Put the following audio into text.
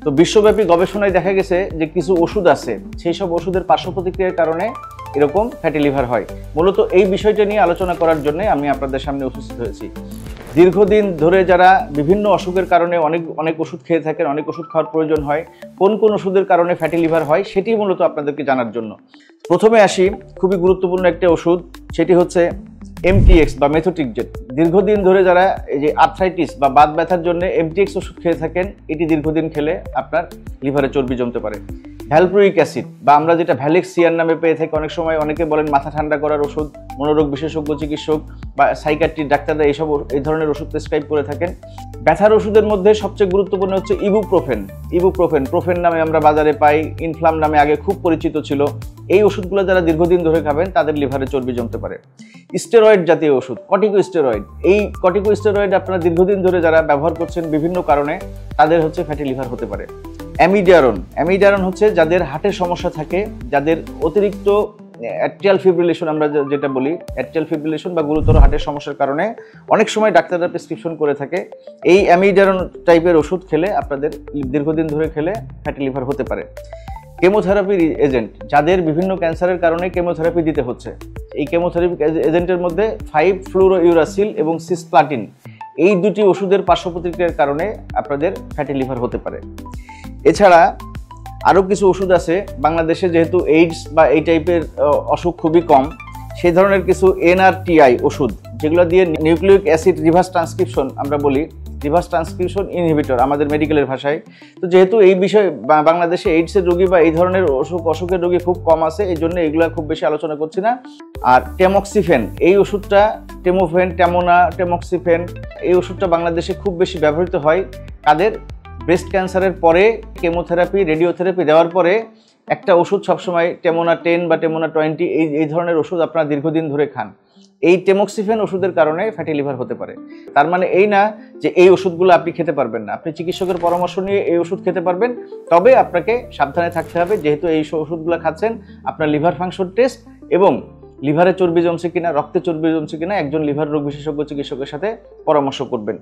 তো বিশ্বব্যাপী গবেষণায় দেখা গেছে যে কিছু ওষুধ আছে, সেই সব ওষুধের পার্শ্ব প্রতিক্রিয়ার কারণে এরকম ফ্যাটি লিভার হয়। মূলত এই বিষয়টা নিয়ে আলোচনা করার জন্য আমি আপনাদের সামনে উপস্থিত হয়েছি। দীর্ঘদিন ধরে যারা বিভিন্ন অসুখের কারণে অনেক ওষুধ খেয়ে থাকেন, অনেক ওষুধ খাওয়ার প্রয়োজন হয়, কোন কোন ওষুধের কারণে ফ্যাটি লিভার হয় সেটি মূলত আপনাদেরকে জানার জন্য। প্রথমে আসি খুবই গুরুত্বপূর্ণ একটা ওষুধ, সেটি হচ্ছে এমটিএক্স বা মেথোট্রেক্সেট। দীর্ঘদিন ধরে যারা এই যে আর্থ্রাইটিস বা বাত ব্যথার জন্য এমটিএক্স ওষুধ খেয়ে থাকেন, এটি দীর্ঘদিন খেলে আপনার লিভারে চর্বি জমতে পারে। ভ্যালপ্রোইক অ্যাসিড বা আমরা যেটা ভ্যালেক্সিয়ান নামে পেয়ে থাকি, অনেক সময় অনেকে বলেন মাথা ঠান্ডা করার ওষুধ, মনোরোগ বিশেষজ্ঞ চিকিৎসক বা সাইকিয়াট্রিস্ট ডাক্তাররা এই ধরনের ওষুধ প্রেসক্রাইব করে থাকেন। ব্যথার ওষুধের মধ্যে সবচেয়ে গুরুত্বপূর্ণ হচ্ছে ইবুপ্রোফেন নামে আমরা বাজারে পাই, ইনফ্লাম নামে আগে খুব পরিচিত ছিল। এই ওষুধগুলো যারা দীর্ঘদিন ধরে খাবেন তাদের লিভারে চর্বি জমতে পারে। স্টেরয়েড জাতীয় ওষুধ, কর্টিকোস্টেরয়েড, এই কর্টিকোস্টেরয়েড আপনারা দীর্ঘদিন ধরে যারা ব্যবহার করছেন বিভিন্ন কারণে, তাদের হচ্ছে ফ্যাটি লিভার হতে পারে। অ্যামিডারন হচ্ছে যাদের হার্টের সমস্যা থাকে, যাদের অতিরিক্ত অ্যাট্রিয়াল ফিব্রিলেশন আমরা যেটা বলি, অ্যাট্রিয়াল ফিব্রিলেশন বা গুরুতর হার্টের সমস্যার কারণে অনেক সময় ডাক্তাররা প্রেসক্রিপশন করে থাকে। এই অ্যামিডারন টাইপের ওষুধ খেলে আপনাদের দীর্ঘদিন ধরে খেলে ফ্যাটি লিভার হতে পারে। কেমোথেরাপির এজেন্ট, যাদের বিভিন্ন ক্যান্সারের কারণে কেমোথেরাপি দিতে হচ্ছে, এই কেমোথেরাপি এজেন্টের মধ্যে 5-ফ্লুরোইউরাসিল এবং সিসপ্লাটিন, এই দুটি ওষুধের পার্শ্ব প্রতিক্রিয়ার কারণে আপনাদের ফ্যাটি লিভার হতে পারে। এছাড়া আরও কিছু ওষুধ আছে, বাংলাদেশে যেহেতু এইডস বা এই টাইপের অসুখ খুবই কম, সেই ধরনের কিছু এনআরটিআই ওষুধ, যেগুলো দিয়ে নিউক্লিক অ্যাসিড রিভার্স ট্রান্সক্রিপশন আমরা বলি, রিভার্স ট্রান্সক্রিপশন ইনহিবিটর আমাদের মেডিকেলের ভাষায়। তো যেহেতু এই বিষয়ে বাংলাদেশে এইডসের রোগী বা এই ধরনের অসুখের রোগী খুব কম আছে, এই জন্য এগুলো খুব বেশি আলোচনা করছি না। আর টেমক্সিফেন, এই ওষুধটা টেমক্সিফেন, এই ওষুধটা বাংলাদেশে খুব বেশি ব্যবহৃত হয়। তাদের ব্রেস্ট ক্যান্সারের পরে কেমোথেরাপি, রেডিওথেরাপি দেওয়ার পরে একটা ওষুধ সবসময় টেমোনা 10 বা টেমোনা 20, এই ধরনের ওষুধ আপনারা দীর্ঘদিন ধরে খান। এই টেমক্সিফেন ওষুধের কারণে ফ্যাটি লিভার হতে পারে। তার মানে এই না যে এই ওষুধগুলো আপনি খেতে পারবেন না, আপনি চিকিৎসকের পরামর্শ নিয়ে এই ওষুধ খেতে পারবেন। তবে আপনাকে সাবধানে থাকতে হবে, যেহেতু এই ওষুধগুলো খাচ্ছেন, আপনার লিভার ফাংশন টেস্ট এবং লিভারে চর্বি জমছে কিনা, রক্তে চর্বি জমছে কিনা একজন লিভার রোগ বিশেষজ্ঞ চিকিৎসকের সাথে পরামর্শ করবেন।